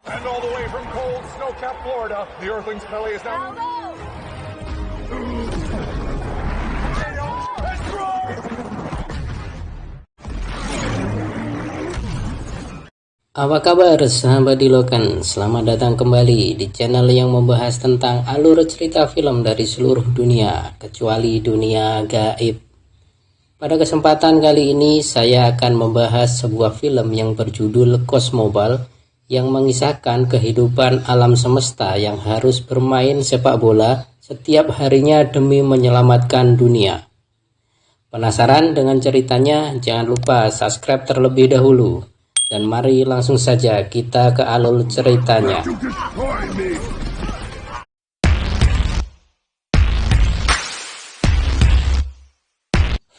And all the way from cold, snow-capped Florida, the Earthling's belly is now... Apa kabar sahabat Dilokan? Selamat datang kembali di channel yang membahas tentang alur cerita film dari seluruh dunia, kecuali dunia gaib. Pada kesempatan kali ini saya akan membahas sebuah film yang berjudul Cosmoball, yang mengisahkan kehidupan alam semesta yang harus bermain sepak bola setiap harinya demi menyelamatkan dunia. Penasaran dengan ceritanya? Jangan lupa subscribe terlebih dahulu. Dan mari langsung saja kita ke alur ceritanya.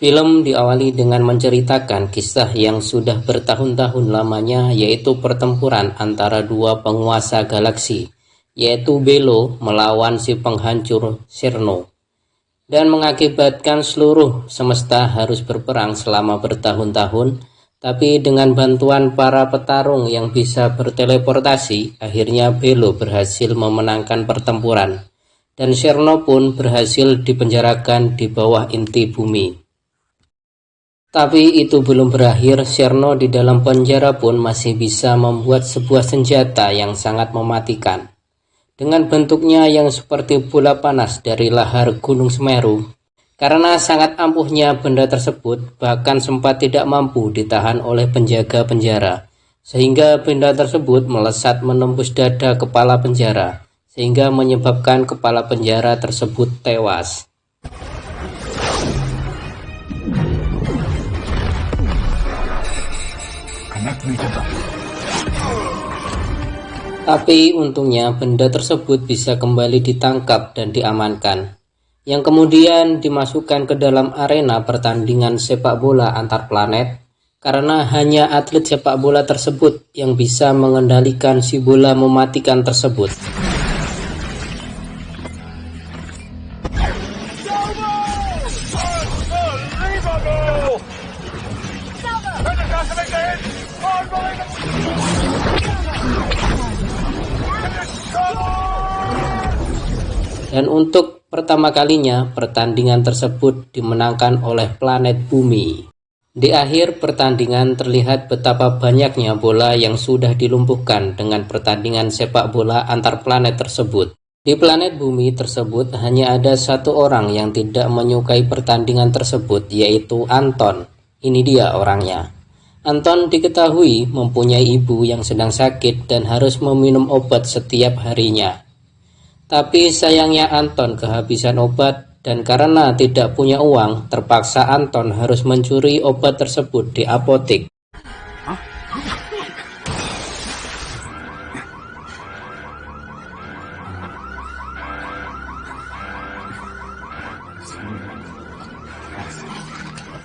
Film diawali dengan menceritakan kisah yang sudah bertahun-tahun lamanya, yaitu pertempuran antara dua penguasa galaksi, yaitu Belo melawan si penghancur Cirno, dan mengakibatkan seluruh semesta harus berperang selama bertahun-tahun. Tapi dengan bantuan para petarung yang bisa berteleportasi, akhirnya Belo berhasil memenangkan pertempuran, dan Cirno pun berhasil dipenjarakan di bawah inti bumi. Tapi itu belum berakhir. Cirno di dalam penjara pun masih bisa membuat sebuah senjata yang sangat mematikan. Dengan bentuknya yang seperti bola panas dari lahar Gunung Semeru. Karena sangat ampuhnya benda tersebut, bahkan sempat tidak mampu ditahan oleh penjaga penjara, sehingga benda tersebut melesat menembus dada kepala penjara, sehingga menyebabkan kepala penjara tersebut tewas. Tapi untungnya benda tersebut bisa kembali ditangkap dan diamankan, yang kemudian dimasukkan ke dalam arena pertandingan sepak bola antar planet, karena hanya atlet sepak bola tersebut yang bisa mengendalikan si bola mematikan tersebut. Dan untuk pertama kalinya, pertandingan tersebut dimenangkan oleh planet Bumi. Di akhir pertandingan terlihat betapa banyaknya bola yang sudah dilumpuhkan dengan pertandingan sepak bola antar planet tersebut. Di planet Bumi tersebut hanya ada satu orang yang tidak menyukai pertandingan tersebut, yaitu Anton. Ini dia orangnya. Anton diketahui mempunyai ibu yang sedang sakit dan harus meminum obat setiap harinya. Tapi sayangnya Anton kehabisan obat, dan karena tidak punya uang, terpaksa Anton harus mencuri obat tersebut di apotek.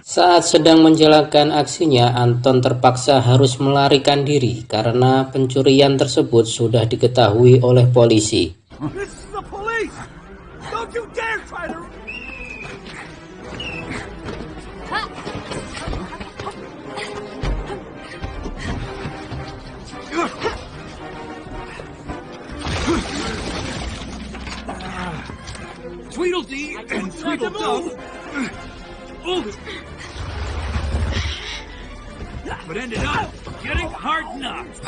Saat sedang menjalankan aksinya, Anton terpaksa harus melarikan diri karena pencurian tersebut sudah diketahui oleh polisi. Don't you dare try to... Tweedledee and Tweedledum. But ended up getting hard knocked.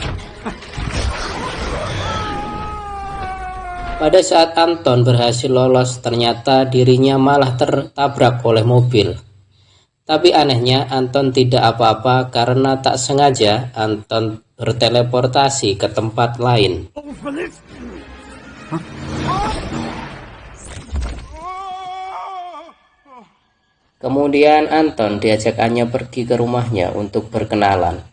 Pada saat Anton berhasil lolos, ternyata dirinya malah tertabrak oleh mobil. Tapi anehnya Anton tidak apa-apa karena tak sengaja Anton berteleportasi ke tempat lain. Kemudian Anton diajak Anya pergi ke rumahnya untuk berkenalan.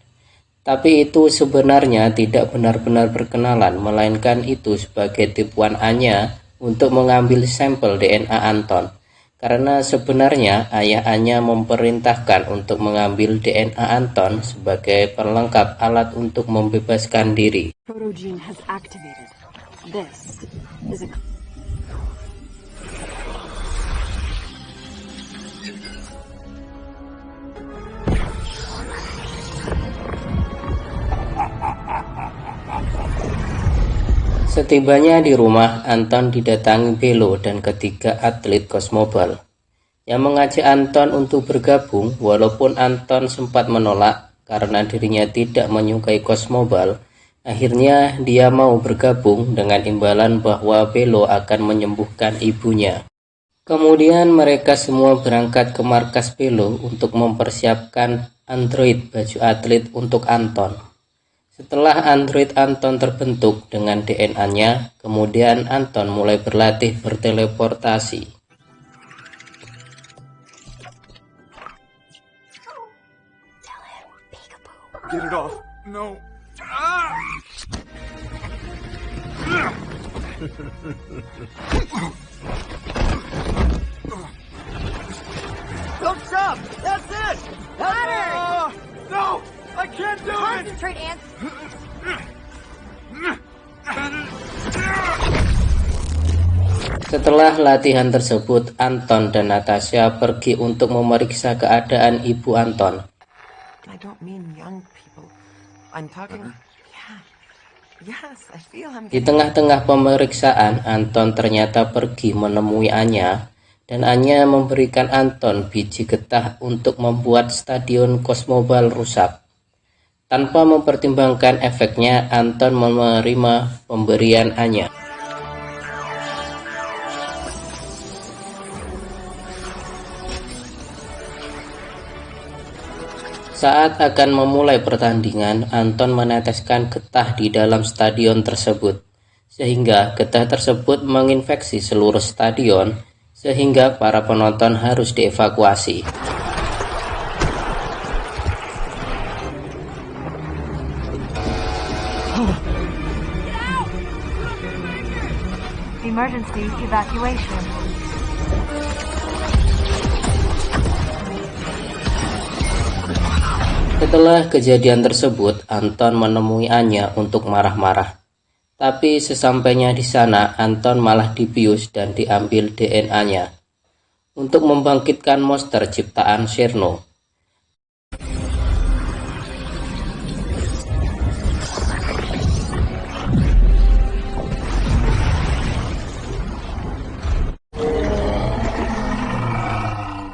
Tapi itu sebenarnya tidak benar-benar berkenalan, melainkan itu sebagai tipuan Anya untuk mengambil sampel DNA Anton. Karena sebenarnya ayah Anya memerintahkan untuk mengambil DNA Anton sebagai pelengkap alat untuk membebaskan diri. Protogene has activated. This is a... Setibanya di rumah, Anton didatangi Belo dan ketiga atlet Cosmoball yang mengajak Anton untuk bergabung. Walaupun Anton sempat menolak karena dirinya tidak menyukai Cosmoball, akhirnya dia mau bergabung dengan imbalan bahwa Belo akan menyembuhkan ibunya. Kemudian mereka semua berangkat ke markas Belo untuk mempersiapkan android baju atlet untuk Anton. Setelah android Anton terbentuk dengan DNA-nya, kemudian Anton mulai berlatih berteleportasi. Get it off. No. Don't stop! That's it! No! I can't do it! Concentrate, Ant! Setelah latihan tersebut, Anton dan Natasha pergi untuk memeriksa keadaan ibu Anton. I don't mean young people. I'm talking... Yeah. Yes, I feel I'm Di getting... tengah-tengah pemeriksaan, Anton ternyata pergi menemui Anya, dan Anya memberikan Anton biji getah untuk membuat stadion Cosmoball rusak. Tanpa mempertimbangkan efeknya, Anton menerima pemberian Anya. Saat akan memulai pertandingan, Anton meneteskan getah di dalam stadion tersebut, sehingga getah tersebut menginfeksi seluruh stadion, sehingga para penonton harus dievakuasi. Emergency evacuation. Setelah kejadian tersebut, Anton menemui Anya untuk marah-marah. Tapi sesampainya di sana, Anton malah dibius dan diambil DNA-nya untuk membangkitkan monster ciptaan Cherno.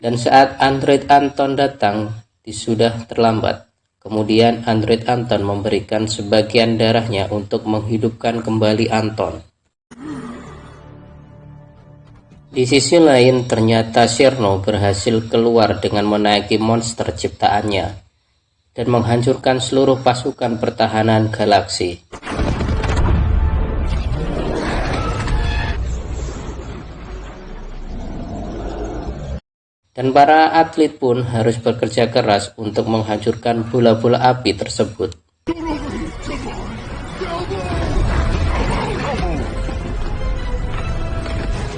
Dan saat android Anton datang, sudah terlambat. Kemudian android Anton memberikan sebagian darahnya untuk menghidupkan kembali Anton. Di sisi lain, ternyata Cherno berhasil keluar dengan menaiki monster ciptaannya dan menghancurkan seluruh pasukan pertahanan galaksi. Dan para atlet pun harus bekerja keras untuk menghancurkan bola-bola api tersebut.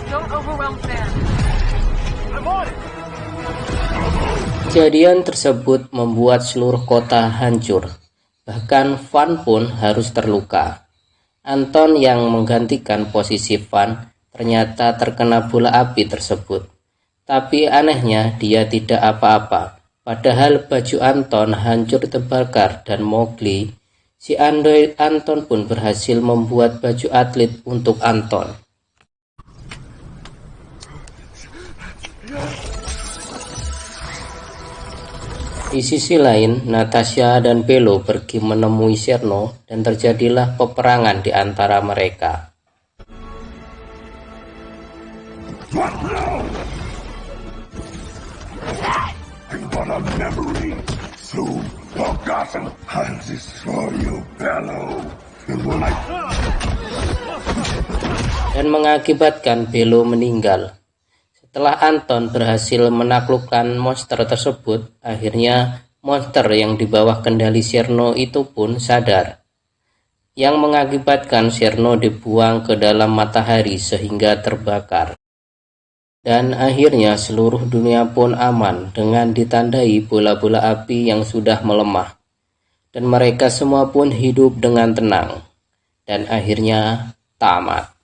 Don't overwhelm fans. Kejadian tersebut membuat seluruh kota hancur. Bahkan Van pun harus terluka. Anton yang menggantikan posisi Van ternyata terkena bola api tersebut. Tapi anehnya dia tidak apa-apa. Padahal baju Anton hancur terbakar dan Mowgli, si android Anton pun berhasil membuat baju atlet untuk Anton. Di sisi lain, Natasha dan Belo pergi menemui Cherno dan terjadilah peperangan di antara mereka. But a memory soon forgotten. I'll destroy you, Bello. And when dan mengakibatkan Belo meninggal. Setelah Anton berhasil menaklukkan monster tersebut, akhirnya monster yang di bawah kendali Cherno itu pun sadar, yang mengakibatkan Cherno dibuang ke dalam matahari sehingga terbakar. Dan akhirnya seluruh dunia pun aman dengan ditandai bola-bola api yang sudah melemah. Dan mereka semua pun hidup dengan tenang. Dan akhirnya tamat.